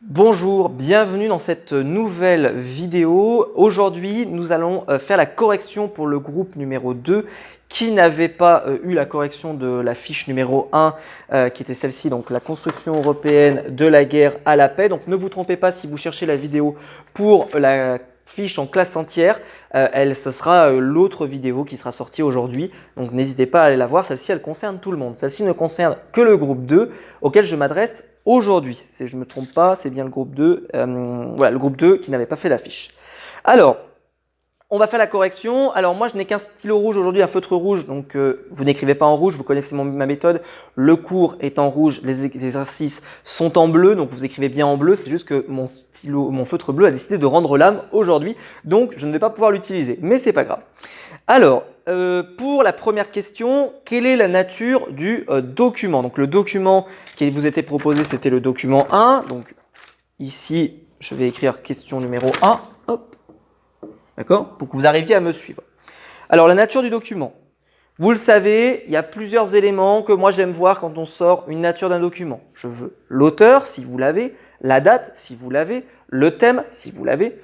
Bonjour, bienvenue dans cette nouvelle vidéo. Aujourd'hui, nous allons faire la correction pour le groupe numéro 2 qui n'avait pas eu la correction de la fiche numéro 1 qui était celle-ci, donc la construction européenne de la guerre à la paix. Donc ne vous trompez pas si vous cherchez la vidéo pour la fiche en classe entière, ce sera l'autre vidéo qui sera sortie aujourd'hui. Donc n'hésitez pas à aller la voir, celle-ci elle concerne tout le monde. Celle-ci ne concerne que le groupe 2 auquel je m'adresse aujourd'hui. Si je ne me trompe pas, c'est bien le groupe 2, voilà, le groupe 2 qui n'avait pas fait la fiche. Alors, on va faire la correction. Alors moi, je n'ai qu'un stylo rouge aujourd'hui, un feutre rouge, donc vous n'écrivez pas en rouge, vous connaissez ma méthode. Le cours est en rouge, les exercices sont en bleu, donc vous écrivez bien en bleu. C'est juste que mon feutre bleu a décidé de rendre l'âme aujourd'hui, donc je ne vais pas pouvoir l'utiliser, mais c'est pas grave. Alors, pour la première question, quelle est la nature du document? Donc le document qui vous était proposé, c'était le document 1. Donc ici, je vais écrire question numéro 1. Hop. D'accord? Pour que vous arriviez à me suivre. Alors, la nature du document. Vous le savez, il y a plusieurs éléments que moi j'aime voir quand on sort une nature d'un document. Je veux l'auteur, si vous l'avez, la date, si vous l'avez, le thème, si vous l'avez.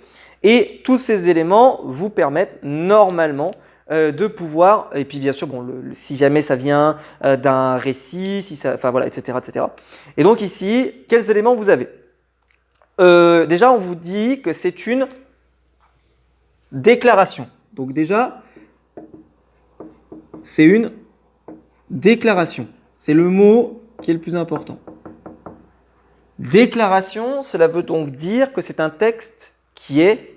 Et tous ces éléments vous permettent normalement de pouvoir, et puis bien sûr, bon, si jamais ça vient d'un récit, si ça, enfin voilà, etc., etc. Et donc ici, quels éléments vous avez? Déjà, on vous dit que c'est une déclaration. Donc déjà, c'est une déclaration. C'est le mot qui est le plus important. Déclaration, cela veut donc dire que c'est un texte qui est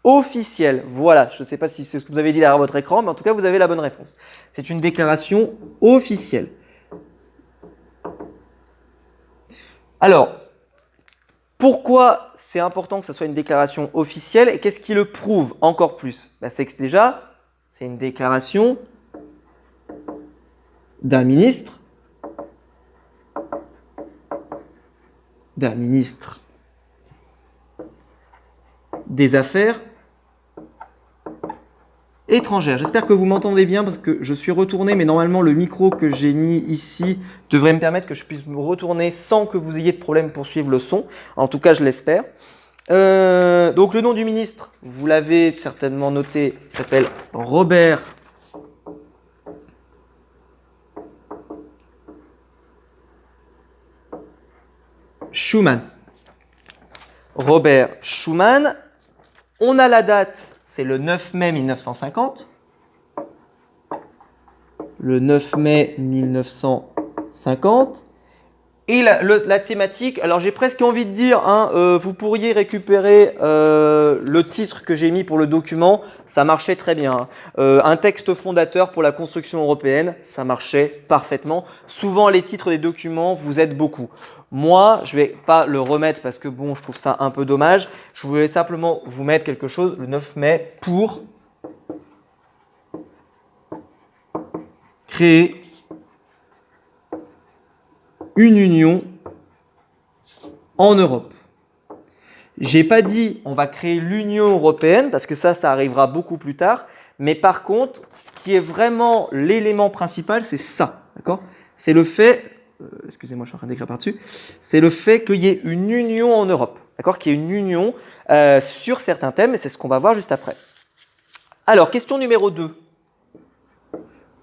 officiel. Voilà, je ne sais pas si c'est ce que vous avez dit derrière votre écran, mais en tout cas, vous avez la bonne réponse. C'est une déclaration officielle. Alors, pourquoi c'est important que ce soit une déclaration officielle et qu'est-ce qui le prouve encore plus? C'est que déjà, c'est une déclaration d'un ministre des Affaires étrangères. J'espère que vous m'entendez bien parce que je suis retourné, mais normalement le micro que j'ai mis ici devrait me permettre que je puisse me retourner sans que vous ayez de problème pour suivre le son. En tout cas, je l'espère. Donc le nom du ministre, vous l'avez certainement noté, il s'appelle Robert Schuman. Robert Schuman. On a la date, c'est le 9 mai 1950. Le 9 mai 1950. Et la thématique, alors j'ai presque envie de dire, vous pourriez récupérer le titre que j'ai mis pour le document, ça marchait très bien. Un texte fondateur pour la construction européenne, ça marchait parfaitement. Souvent les titres des documents vous aident beaucoup. Moi, je ne vais pas le remettre parce que bon, je trouve ça un peu dommage. Je voulais simplement vous mettre quelque chose le 9 mai pour créer une union en Europe. J'ai pas dit on va créer l'Union européenne parce que ça arrivera beaucoup plus tard. Mais par contre, ce qui est vraiment l'élément principal, c'est ça, d'accord? C'est le fait, excusez-moi, je suis en train d'écrire par-dessus. C'est le fait qu'il y ait une union en Europe, d'accord? Qu'il y ait une union sur certains thèmes, et c'est ce qu'on va voir juste après. Alors, question numéro 2.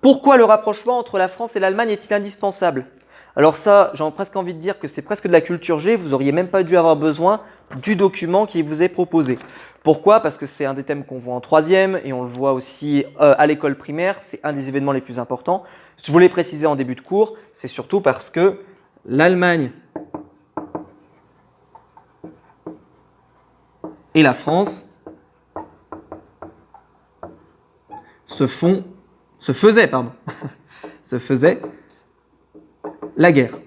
Pourquoi le rapprochement entre la France et l'Allemagne est-il indispensable? Alors ça, j'ai presque envie de dire que c'est presque de la culture G, vous n'auriez même pas dû avoir besoin du document qui vous est proposé. Pourquoi? Parce que c'est un des thèmes qu'on voit en troisième et on le voit aussi à l'école primaire, c'est un des événements les plus importants. Je voulais préciser en début de cours, c'est surtout parce que l'Allemagne et la France se faisaient la guerre.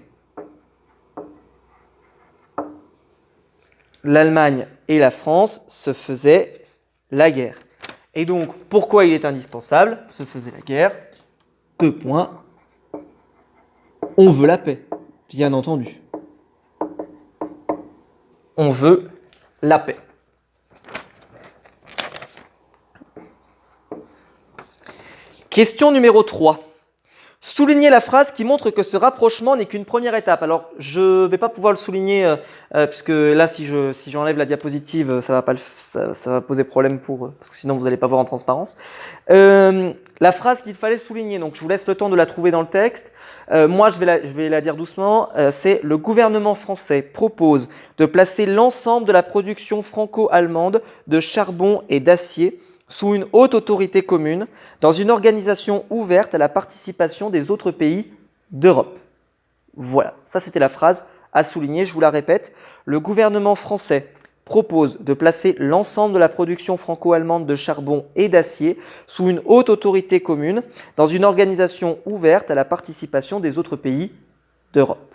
L'Allemagne et la France se faisaient la guerre. Et donc, pourquoi il est indispensable? Se faisait la guerre. 2 points. On veut la paix, bien entendu. On veut la paix. Question numéro 3. Souligner la phrase qui montre que ce rapprochement n'est qu'une première étape. Alors, je ne vais pas pouvoir le souligner, puisque là, si j'enlève la diapositive, ça va poser problème parce que sinon, vous n'allez pas voir en transparence. La phrase qu'il fallait souligner, donc je vous laisse le temps de la trouver dans le texte. Moi, je vais la dire doucement. C'est « Le gouvernement français propose de placer l'ensemble de la production franco-allemande de charbon et d'acier sous une haute autorité commune, dans une organisation ouverte à la participation des autres pays d'Europe. » Voilà, ça c'était la phrase à souligner, je vous la répète. Le gouvernement français propose de placer l'ensemble de la production franco-allemande de charbon et d'acier sous une haute autorité commune, dans une organisation ouverte à la participation des autres pays d'Europe.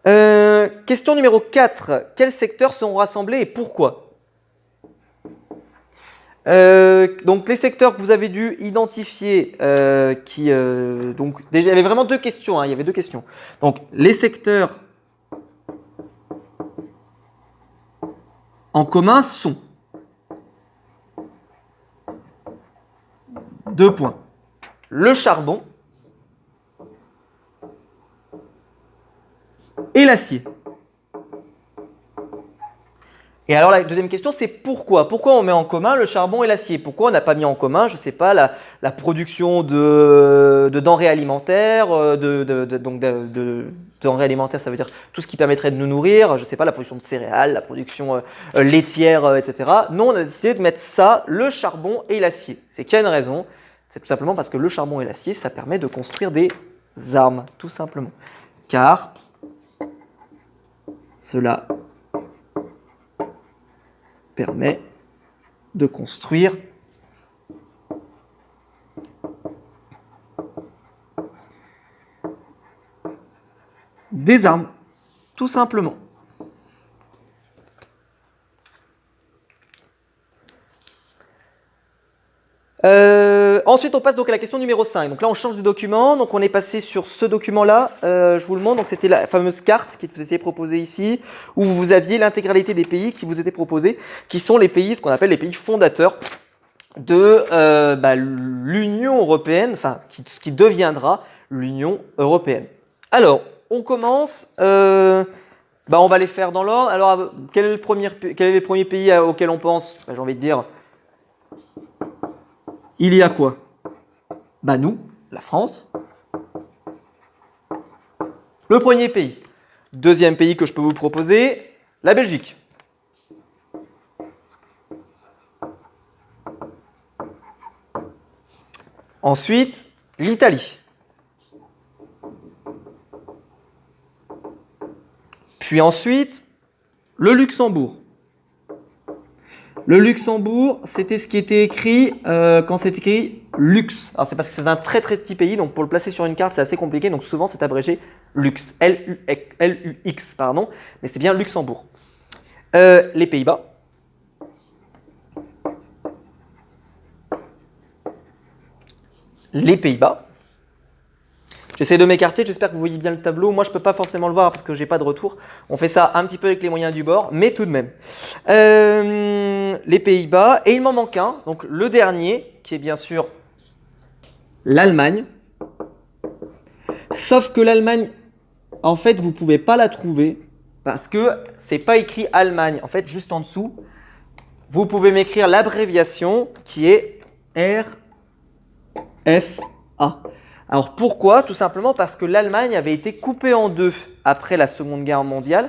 Question numéro 4. Quels secteurs seront rassemblés et pourquoi ? Donc les secteurs que vous avez dû identifier, donc déjà il y avait vraiment deux questions, il y avait deux questions. Donc les secteurs en commun sont 2 points. Le charbon et l'acier. Et alors la deuxième question, c'est pourquoi ? Pourquoi on met en commun le charbon et l'acier ? Pourquoi on n'a pas mis en commun, je ne sais pas, la production de denrées alimentaires, donc de denrées alimentaires, ça veut dire tout ce qui permettrait de nous nourrir, je ne sais pas, la production de céréales, la production laitière, etc. Non, on a décidé de mettre ça, le charbon et l'acier. C'est qu'il y a une raison, c'est tout simplement parce que le charbon et l'acier, ça permet de construire des armes, tout simplement. Car cela permet de construire des armes, tout simplement. Ensuite, on passe donc à la question numéro 5. Donc là, on change de document. Donc on est passé sur ce document-là. Je vous le montre. Donc c'était la fameuse carte qui vous était proposée ici, où vous aviez l'intégralité des pays qui vous étaient proposés, qui sont les pays, ce qu'on appelle les pays fondateurs de l'Union européenne, enfin, ce qui deviendra l'Union européenne. Alors, on commence. On va les faire dans l'ordre. Alors, quel est le premier pays auquel on pense ? J'ai envie de dire. Il y a quoi ? Nous, la France. Le premier pays. Deuxième pays que je peux vous proposer, la Belgique. Ensuite, l'Italie. Puis ensuite, le Luxembourg. Le Luxembourg, c'était ce qui était écrit quand c'est écrit Lux. Alors c'est parce que c'est un très très petit pays, donc pour le placer sur une carte, c'est assez compliqué. Donc souvent, c'est abrégé Lux, L-U-X, pardon, mais c'est bien Luxembourg. Les Pays-Bas. Les Pays-Bas. J'essaie de m'écarter, j'espère que vous voyez bien le tableau. Moi, je ne peux pas forcément le voir parce que je n'ai pas de retour. On fait ça un petit peu avec les moyens du bord, mais tout de même. Les Pays-Bas, et il m'en manque un, donc le dernier, qui est bien sûr l'Allemagne. Sauf que l'Allemagne, en fait, vous ne pouvez pas la trouver parce que ce n'est pas écrit Allemagne. En fait, juste en dessous, vous pouvez m'écrire l'abréviation qui est RFA. Alors pourquoi ? Tout simplement parce que l'Allemagne avait été coupée en deux après la Seconde Guerre mondiale.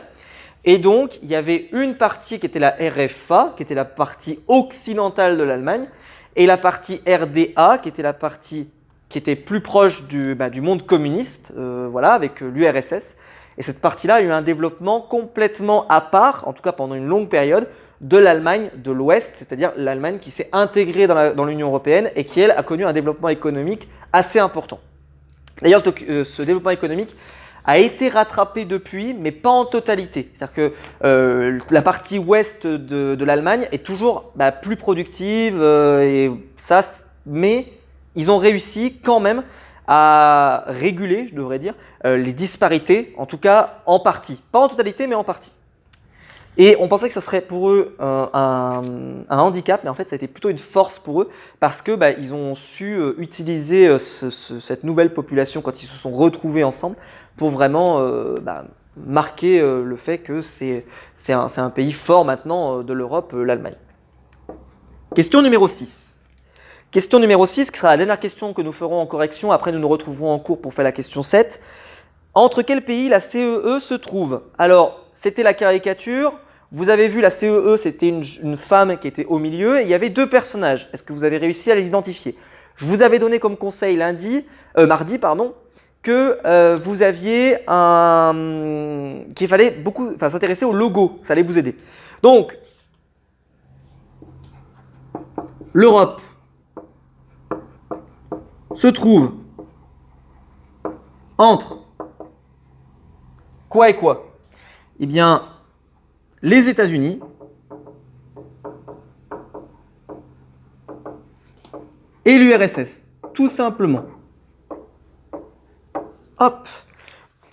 Et donc, il y avait une partie qui était la RFA, qui était la partie occidentale de l'Allemagne, et la partie RDA, qui était la partie qui était plus proche du monde communiste, avec l'URSS. Et cette partie-là a eu un développement complètement à part, en tout cas pendant une longue période, de l'Allemagne de l'Ouest, c'est-à-dire l'Allemagne qui s'est intégrée dans l'Union européenne et qui, elle, a connu un développement économique assez important. D'ailleurs, ce développement économique a été rattrapé depuis, mais pas en totalité. C'est-à-dire que la partie ouest de l'Allemagne est toujours plus productive, mais ils ont réussi quand même à réguler, je devrais dire, les disparités, en tout cas en partie. Pas en totalité, mais en partie. Et on pensait que ça serait pour eux un handicap, mais en fait ça a été plutôt une force pour eux parce que ils ont su utiliser cette nouvelle population quand ils se sont retrouvés ensemble pour vraiment marquer le fait que c'est un pays fort maintenant de l'Europe, l'Allemagne. Question numéro 6. Question numéro 6, qui sera la dernière question que nous ferons en correction. Après, nous nous retrouverons en cours pour faire la question 7. Entre quels pays la CEE se trouve? Alors, c'était la caricature. Vous avez vu, la CEE, c'était une femme qui était au milieu et il y avait deux personnages. Est-ce que vous avez réussi à les identifier? Je vous avais donné comme conseil mardi, que vous aviez qu'il fallait s'intéresser au logo. Ça allait vous aider. Donc, l'Europe se trouve entre quoi et quoi? Eh bien, les États-Unis et l'URSS, tout simplement. Hop.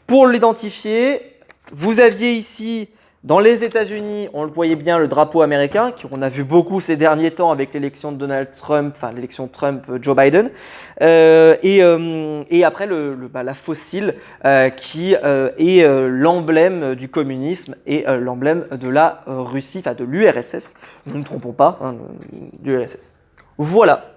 Pour l'identifier, vous aviez ici, dans les États-Unis, on le voyait bien, le drapeau américain, qu'on a vu beaucoup ces derniers temps avec l'élection de Donald Trump, enfin l'élection Trump-Joe Biden, et après la fossile qui est l'emblème du communisme et l'emblème de la Russie, enfin de l'URSS, nous ne nous trompons pas, de l'URSS. Voilà.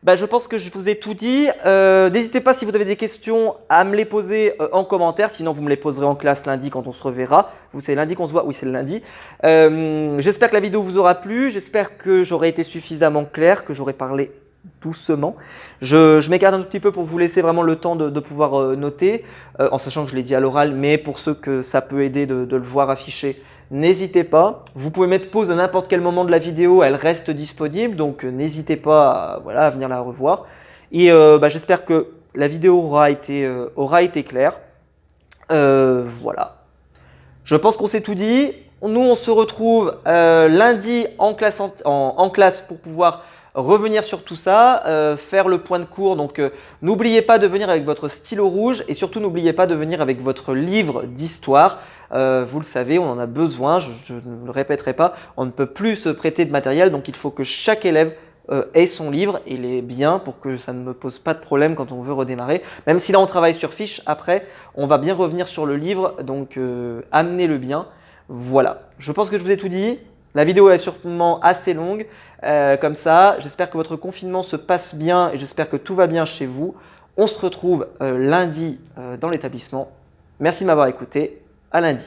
Je pense que je vous ai tout dit. N'hésitez pas si vous avez des questions à me les poser en commentaire. Sinon, vous me les poserez en classe lundi quand on se reverra. Vous, c'est lundi qu'on se voit? Oui, c'est le lundi. J'espère que la vidéo vous aura plu. J'espère que j'aurai été suffisamment clair, que j'aurai parlé doucement. Je m'écarte un tout petit peu pour vous laisser vraiment le temps de pouvoir noter, en sachant que je l'ai dit à l'oral, mais pour ceux que ça peut aider de le voir affiché, n'hésitez pas. Vous pouvez mettre pause à n'importe quel moment de la vidéo, elle reste disponible, donc n'hésitez pas à venir la revoir. Et j'espère que la vidéo aura été claire. Voilà. Je pense qu'on s'est tout dit. Nous, on se retrouve lundi en classe pour pouvoir revenir sur tout ça, faire le point de cours. Donc, n'oubliez pas de venir avec votre stylo rouge et surtout n'oubliez pas de venir avec votre livre d'histoire. Vous le savez, on en a besoin, je ne le répéterai pas, on ne peut plus se prêter de matériel, donc il faut que chaque élève ait son livre et les biens pour que ça ne me pose pas de problème quand on veut redémarrer. Même si là on travaille sur fiche, après on va bien revenir sur le livre, donc amenez-le bien. Voilà, je pense que je vous ai tout dit. La vidéo est sûrement assez longue, comme ça. J'espère que votre confinement se passe bien et j'espère que tout va bien chez vous. On se retrouve lundi dans l'établissement. Merci de m'avoir écouté. À lundi.